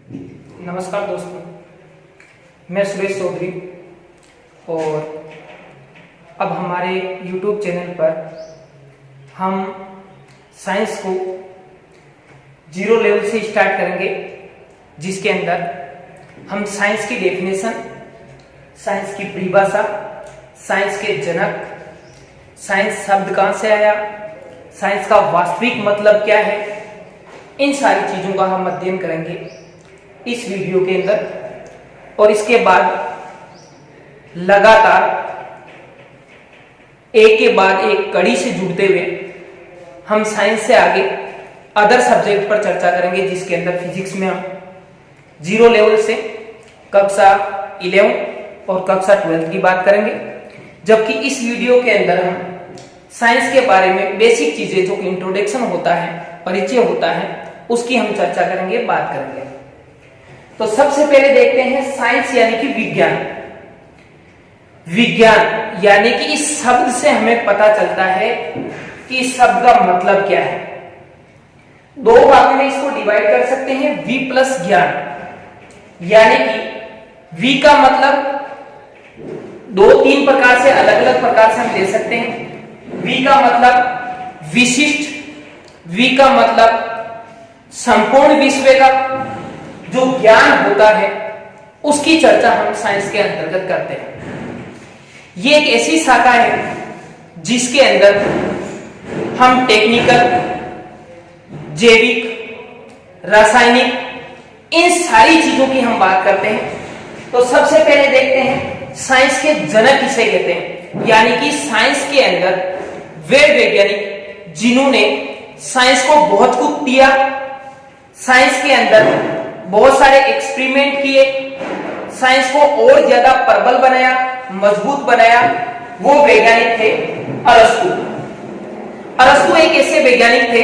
नमस्कार दोस्तों, मैं सुरेश चौधरी और अब हमारे YouTube चैनल पर हम साइंस को जीरो लेवल से स्टार्ट करेंगे, जिसके अंदर हम साइंस की डेफिनेशन, साइंस की परिभाषा, साइंस के जनक, साइंस शब्द कहाँ से आया, साइंस का वास्तविक मतलब क्या है, इन सारी चीजों का हम अध्ययन करेंगे इस वीडियो के अंदर। और इसके बाद लगातार एक के बाद एक कड़ी से जुड़ते हुए हम साइंस से आगे अदर सब्जेक्ट पर चर्चा करेंगे, जिसके अंदर फिजिक्स में हम जीरो लेवल से कक्षा 11 और कक्षा 12 की बात करेंगे, जबकि इस वीडियो के अंदर हम साइंस के बारे में बेसिक चीजें, जो इंट्रोडक्शन होता है, परिचय होता है, उसकी हम चर्चा करेंगे, बात करेंगे। तो सबसे पहले देखते हैं साइंस यानी कि विज्ञान। विज्ञान यानी कि इस शब्द से हमें पता चलता है कि इस शब्द का मतलब क्या है। दो भागों में इसको डिवाइड कर सकते हैं, वी प्लस ज्ञान, यानी कि वी का मतलब दो तीन प्रकार से, अलग अलग प्रकार से हम ले सकते हैं। वी का मतलब विशिष्ट, वी का मतलब संपूर्ण विश्व का जो ज्ञान होता है, उसकी चर्चा हम साइंस के अंतर्गत करते हैं। ये एक ऐसी शाखा है जिसके अंदर हम टेक्निकल, जैविक, रासायनिक, इन सारी चीजों की हम बात करते हैं। तो सबसे पहले देखते हैं साइंस के जनक किसे कहते हैं, यानी कि साइंस के अंदर वे वैज्ञानिक जिन्होंने साइंस को बहुत कुछ दिया, साइंस के अंदर बहुत सारे एक्सपेरिमेंट किए, साइंस को और ज्यादा प्रबल बनाया, मजबूत बनाया, वो वैज्ञानिक थे अरस्तु। अरस्तु एक ऐसे वैज्ञानिक थे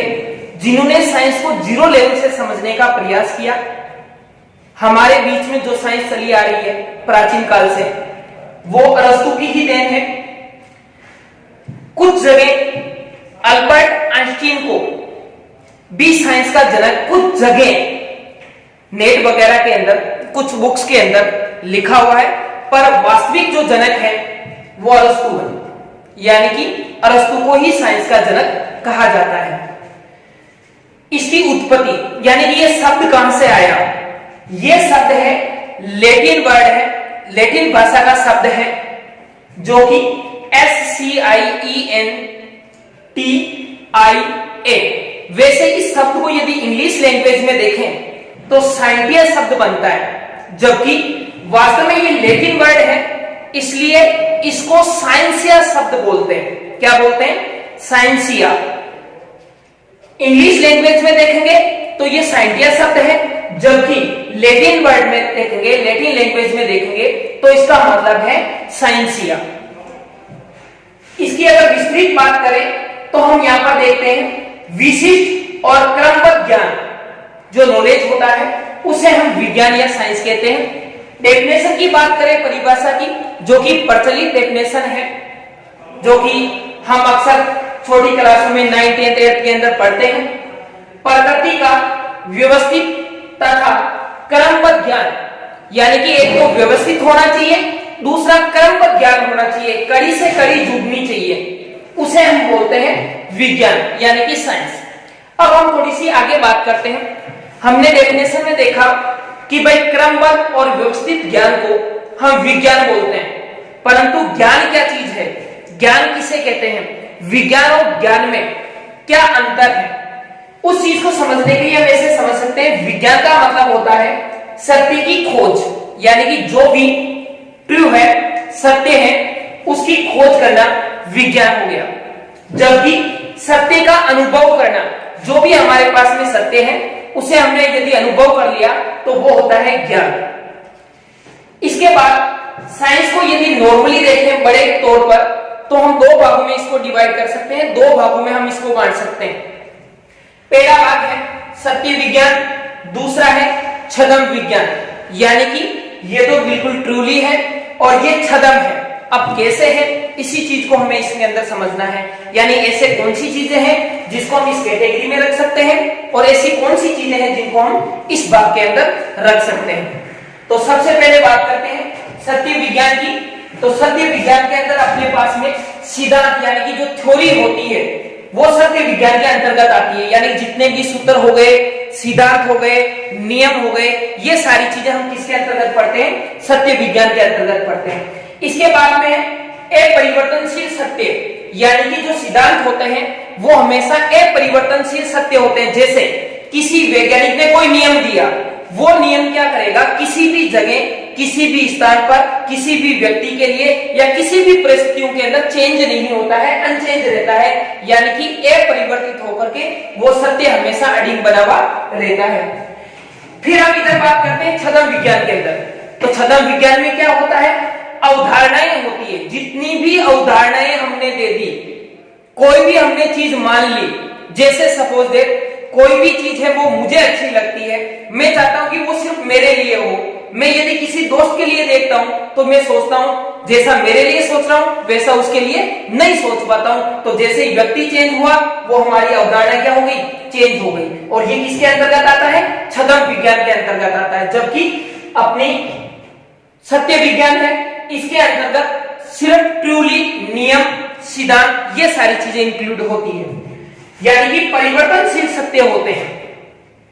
जिन्होंने साइंस को जीरो लेवल से समझने का प्रयास किया। हमारे बीच में जो साइंस चली आ रही है प्राचीन काल से, वो अरस्तु की ही देन है। कुछ जगह अल्बर्ट आइंस्टीन को भी साइंस का जनक, कुछ जगह नेट वगैरह के अंदर, कुछ बुक्स के अंदर लिखा हुआ है, पर वास्तविक जो जनक है वो अरस्तु है, यानी कि अरस्तु को ही साइंस का जनक कहा जाता है। इसकी उत्पत्ति यानी कि ये शब्द कहां से आया, ये शब्द है लैटिन वर्ड है, लैटिन भाषा का शब्द है, जो कि SCIENTIA। वैसे इस शब्द को यदि इंग्लिश लैंग्वेज में देखें तो साइंटिया शब्द बनता है, जबकि वास्तव में ये लैटिन वर्ड है, इसलिए इसको साइंसिया शब्द बोलते हैं। क्या बोलते हैं? साइंसिया। इंग्लिश लैंग्वेज में देखेंगे तो ये साइंटिया शब्द है, जबकि लैटिन वर्ड में देखेंगे, लैटिन लैंग्वेज में देखेंगे तो इसका मतलब है साइंसिया। इसकी अगर विस्तृत बात करें तो हम यहां पर देखते हैं विशिष्ट और क्रमबद्ध ज्ञान, जो नॉलेज होता है, उसे हम विज्ञान या साइंस कहते हैं। डेफिनेशन की बात करें, परिभाषा की, जो कि प्रचलित डेफिनेशन है, जो कि हम अक्सर छोटी क्लासों में 9th 10th 8th के अंदर पढ़ते हैं। प्रकृति का व्यवस्थित तथा क्रमबद्ध ज्ञान, यानी कि एक तो व्यवस्थित होना चाहिए, दूसरा क्रमबद्ध ज्ञान होना चाहिए, कड़ी से कड़ी जुड़नी चाहिए, उसे हम बोलते हैं विज्ञान यानी कि साइंस। अब हम थोड़ी सी आगे बात करते हैं। हमने डेफिनेशन में देखा कि भाई क्रमबद्ध और व्यवस्थित ज्ञान को हम विज्ञान बोलते हैं, परंतु ज्ञान क्या चीज है, ज्ञान किसे कहते हैं, विज्ञान और ज्ञान में क्या अंतर है, उस चीज को समझने के लिए हम ऐसे समझ सकते हैं, विज्ञान का मतलब होता है सत्य की खोज, यानी कि जो भी ट्रू है, सत्य है, उसकी खोज करना विज्ञान हो गया। जबकि सत्य का अनुभव करना, जो भी हमारे पास में सत्य है उसे हमने यदि अनुभव कर लिया तो वो होता है ज्ञान। इसके बाद साइंस को यदि नॉर्मली देखें बड़े तौर पर, तो हम दो भागों में इसको डिवाइड कर सकते हैं, दो भागों में हम इसको बांट सकते हैं। पहला भाग है सत्य विज्ञान, दूसरा है छद्म विज्ञान, यानी कि ये तो बिल्कुल ट्रूली है और ये छद्म है। अब कैसे है, इसी चीज को हमें इसके अंदर समझना है, यानी ऐसे कौन सी चीजें हैं जिसको हम इस कैटेगरी में रख सकते हैं, और ऐसी कौन सी चीजें हैं जिनको हम इस भाग के अंदर रख सकते हैं। तो सबसे पहले बात करते हैं सत्य विज्ञान की। तो सत्य विज्ञान के अंदर अपने पास में सिद्धांत यानी कि जो थ्योरी होती है वो सत्य विज्ञान के अंतर्गत आती है, यानी जितने भी सूत्र हो गए, सिद्धांत हो गए, नियम हो गए, ये सारी चीजें हम किसके अंतर्गत पढ़ते हैं, सत्य विज्ञान के अंतर्गत पढ़ते हैं। इसके बाद में अपरिवर्तनशील सत्य, यानी कि जो सिद्धांत होते हैं वो हमेशा अपरिवर्तनशील सत्य होते हैं। जैसे किसी वैज्ञानिक ने कोई नियम दिया, वो नियम क्या करेगा, किसी भी जगह, किसी भी स्थान पर, किसी भी व्यक्ति के लिए या किसी भी परिस्थितियों के अंदर चेंज नहीं होता है, अनचेंज रहता है, यानी कि अपरिवर्तित होकर के वो सत्य हमेशा अडिग बना हुआ रहता है। फिर हम इधर बात करते हैं छद्म विज्ञान के अंदर। तो छद्म विज्ञान में क्या होता है, अवधारणाएं होती है। जितनी भी अवधारणाएं हमने दे दी, कोई भी हमने चीज मान ली, जैसे सपोज दैट कोई भी चीज है वो मुझे अच्छी लगती है, मैं चाहता हूं कि वो सिर्फ मेरे लिए हो। मैं यदि किसी दोस्त के लिए देखता हूं तो मैं सोचता हूं जैसा मेरे लिए सोच रहा हूं वैसा उसके लिए नहीं सोच पाता हूं। तो जैसे ही व्यक्ति चेंज हुआ वो हमारी अवधारणा क्या हो गई, चेंज हो गई। और ये किसके अंतर्गत आता है, छद्म विज्ञान के अंतर्गत आता है। जबकि अपनी सत्य विज्ञान है, इसके अंतर्गत सिर्फ ट्रूली नियम, सिद्धांत, ये सारी चीजें इंक्लूड होती है, यानी कि परिवर्तनशील सत्य होते हैं।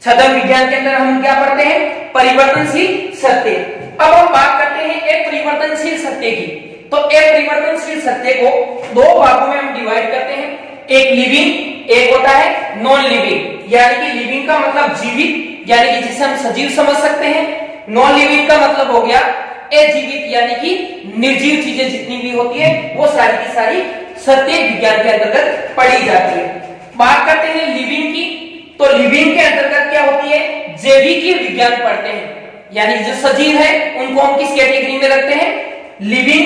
छद्म विज्ञान के अंदर हम क्या पढ़ते हैं, परिवर्तनशील सत्य। अब हम बात करते हैं अपरिवर्तनशील सत्य की। तो अपरिवर्तनशील सत्य को दो भागों में हम डिवाइड करते हैं, एक लिविंग, एक होता है नॉन लिविंग। यानी कि लिविंग का मतलब जीवित, यानी कि जिसे हम सजीव समझ सकते हैं। नॉन लिविंग का मतलब हो गया अजीवित, यानी कि निर्जीव चीजें जितनी भी होती है वो सारी की सारी सत्य विज्ञान के अंतर्गत पढ़ी जाती है। बात करते हैं लिविंग की। तो लिविंग के अंतर्गत क्या होती है, जैविक विज्ञान पढ़ते हैं, यानी जो सजीव है उनको हम किस कैटेगरी में रखते हैं, लिविंग।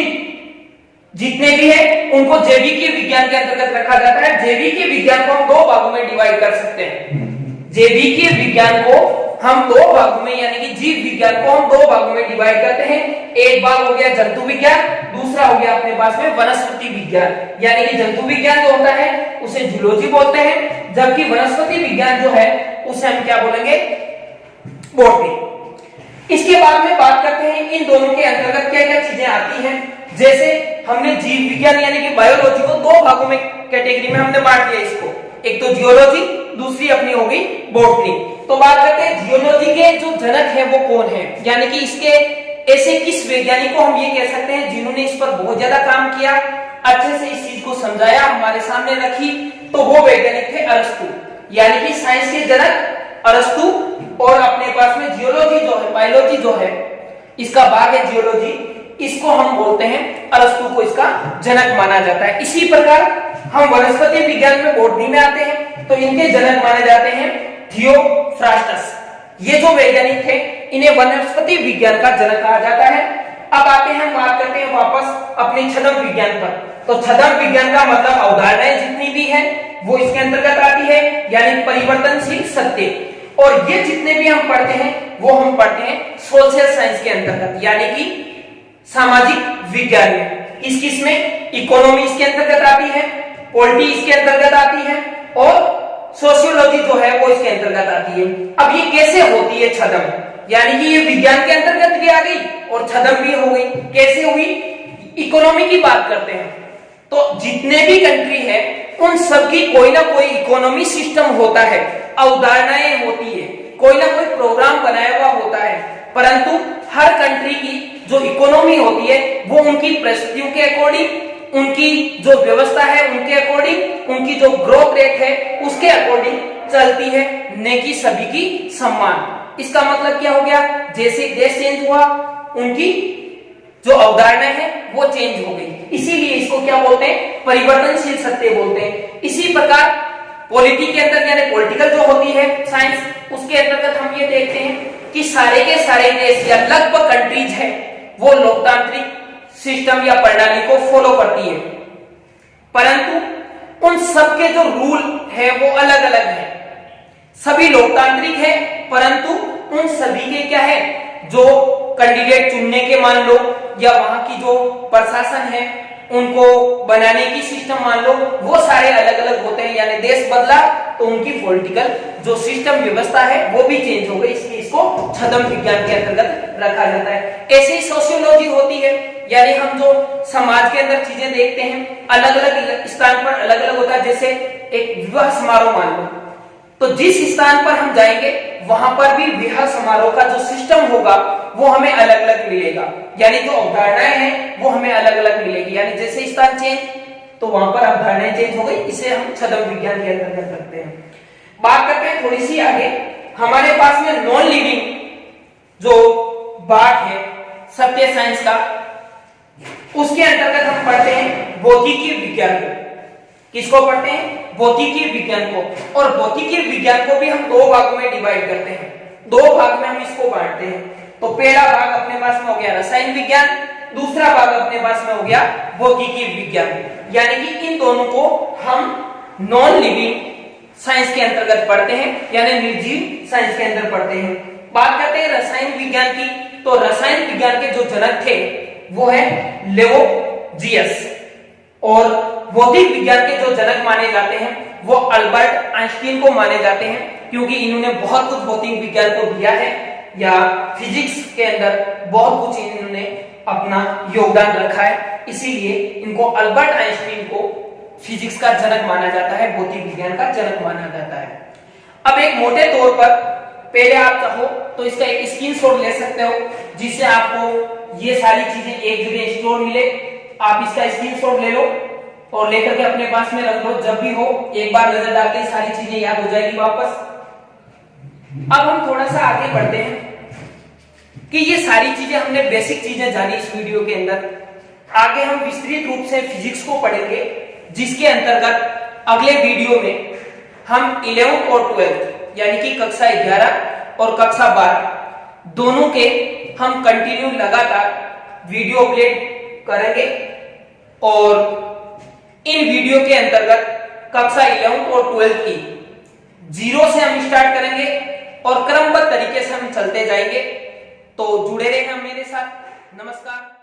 जितने भी है उनको जैविक विज्ञान के अंतर्गत रखा जाता है। जैविक विज्ञान को हम दो भागों में डिवाइड कर सकते हैं। जैविक विज्ञान को हम दो भागों में, यानी कि जीव विज्ञान को हम दो भागों में डिवाइड करते हैं। एक भाग हो गया जंतु विज्ञान, दूसरा हो गया अपने पास में वनस्पति विज्ञान। यानी कि जंतु विज्ञान जो होता है उसे जूलॉजी बोलते हैं, जबकि वनस्पति विज्ञान जो है उसे हम क्या बोलेंगे, बॉटनी। इसके बाद में बात करते हैं इन दोनों के अंतर्गत क्या क्या चीजें आती हैं। जैसे हमने जीव विज्ञान यानी कि बायोलॉजी को दो भागों में कैटेगरी में हमने बांट दिया इसको, एक तो जियोलॉजी, दूसरी अपनी होगी बॉटनी। तो बात करते हैं जियोलॉजी के जो जनक है वो कौन है, यानी कि इसके ऐसे किस वैज्ञानिक को हम ये कह सकते हैं जिन्होंने इस पर बहुत ज्यादा काम किया, अच्छे से इस चीज को समझाया, हमारे सामने रखी। तो वो वैज्ञानिक थे अरस्तु, यानी कि साइंस के जनक अरस्तु। और अपने पास में जियोलॉजी जो है, बायोलॉजी जो है, इसका भाग है जियोलॉजी, इसको हम बोलते हैं अरस्तु को इसका जनक माना जाता है। इसी प्रकार हम वनस्पति विज्ञान में बॉटनी में आते हैं, तो इनके जनक माने जाते हैं थियोफ्रास्टस। ये जो वैज्ञानिक थे इन्हें वनस्पति विज्ञान का जनक कहा जाता है। अब आते हैं, बात करते हैं वापस अपने छद्म विज्ञान पर। तो छद्म विज्ञान का मतलब अवधारणाएं जितनी भी है वो इसके अंतर्गत आती है, यानी परिवर्तनशील सत्य। और ये जितने भी हम पढ़ते हैं वो हम पढ़ते हैं सोशल साइंस के अंतर्गत, यानी कि सामाजिक विज्ञान में। किस में, इकोनॉमी इसके अंतर्गत आती है, पॉलिटी इसके अंतर्गत आती है, और सोशियोलॉजी जो है वो इसके अंतर्गत आती है। अब ये कैसे होती है छद्म, यानी कि ये विज्ञान के अंतर्गत भी आ गई और छद्म भी हो गई। कैसे हुई, इकोनॉमी की बात करते हैं। तो जितने भी कंट्री है उन सबकी कोई ना कोई इकोनॉमी सिस्टम होता है, अवधारणाएं होती है, कोई ना कोई प्रोग्राम बनाया हुआ होता है। परंतु हर कंट्री की जो इकोनॉमी होती है वो उनकी परिस्थितियों के अकॉर्डिंग, उनकी जो व्यवस्था है उनके अकॉर्डिंग, उनकी जो ग्रोथ रेट है उसके अकॉर्डिंग चलती है, न कि सभी की सम्मान। इसका मतलब क्या हो गया, जैसे देश चेंज हुआ उनकी जो अवधारणा है वो चेंज हो गई। इसीलिए इसको क्या बोलते हैं, परिवर्तनशील सत्य बोलते हैं। इसी प्रकार पॉलिटी के अंदर, यानी पॉलिटिकल जो होती है साइंस, उसके अंतर्गत हम ये देखते हैं कि सारे के सारे देश या लगभग कंट्रीज है वो लोकतांत्रिक सिस्टम या प्रणाली को फॉलो करती है, परंतु उन सबके जो रूल है वो अलग अलग है। सभी लोकतांत्रिक है, परंतु उन सभी के क्या है, जो कैंडिडेट चुनने के मान लो, या वहां की जो प्रशासन है उनको बनाने की सिस्टम मान लो, वो सारे अलग अलग होते हैं। यानी देश बदला तो उनकी पॉलिटिकल जो सिस्टम व्यवस्था है वो भी चेंज हो गई, इसलिए इसको छद्म विज्ञान के अंतर्गत रखा जाता है। ऐसे ही सोशियोलॉजी होती है, यानी हम जो समाज के अंदर चीजें देखते हैं अलग अलग स्थान पर अलग अलग होता है। जैसे एक विवाह समारोह मान लो, तो जिस स्थान पर हम जाएंगे वहां पर भी विवाह समारोह का जो सिस्टम होगा वो हमें अलग अलग मिलेगा, यानी जो अवधारणाएं हैं वो हमें अलग अलग मिलेगी। यानी जैसे स्थान चेंज तो वहां पर अवधारणाएं चेंज हो गई, इसे हम छद्म विज्ञान के अंतर्गत रखते हैं। बात करते हैं थोड़ी सी आगे, हमारे पास में नॉन लिविंग जो पार्ट है सत्य साइंस का, उसके अंतर्गत हम पढ़ते हैं भौतिकी विज्ञान को। किसको पढ़ते हैं? भौतिकी विज्ञान को। और भौतिकी विज्ञान को भी हम दो भागों में डिवाइड करते हैं, दो भाग में हम इसको बांटते हैं। तो पहला भाग अपने पास में हो गया रसायन विज्ञान, दूसरा भाग अपने पास में हो गया भौतिकी विज्ञान। यानी कि इन दोनों को हम नॉन लिविंग साइंस के अंतर्गत पढ़ते हैं, यानी निर्जीव साइंस के अंदर पढ़ते हैं। बात करते हैं रसायन विज्ञान की, तो रसायन विज्ञान के जो जनक थे वो है लेवोजियस, और भौतिक विज्ञान के जो जनक माने जाते हैं वो अल्बर्ट आइंस्टीन को माने जाते हैं, क्योंकि इन्होंने बहुत कुछ भौतिक विज्ञान को दिया है, या फिजिक्स के अंदर बहुत कुछ इन्होंने अपना योगदान रखा है, इसीलिए इनको अल्बर्ट आइंस्टीन को फिजिक्स का जनक माना जाता है, भौतिक विज्ञान का जनक माना जाता है। अब एक मोटे तौर पर पहले आप चाहो तो इसका एक स्क्रीनशॉट ले सकते हो, जिससे आपको ये सारी चीजें एक जगह स्टोर मिले। आप इसका स्क्रीनशॉट ले लो और लेकर के अपने पास में रख लो, जब भी हो एक बार नजर डालते ही सारी चीजें याद हो जाएगी वापस। अब हम थोड़ा सा आगे बढ़ते हैं कि ये सारी चीजें हमने बेसिक चीजें जानी इस वीडियो के अंदर। आगे हम विस्तृत रूप से फिजिक्स को पढ़ेंगे, जिसके अंतर्गत अगले वीडियो में हम 11th और 12th यानी कि कक्षा 11 और कक्षा 12 दोनों के हम कंटिन्यू लगातार वीडियो अपलोड करेंगे, और इन वीडियो के अंतर्गत कक्षा 11th और 12th की 0 से हम स्टार्ट करेंगे और क्रमबद्ध तरीके से हम चलते जाएंगे। तो जुड़े रहें मेरे साथ। नमस्कार।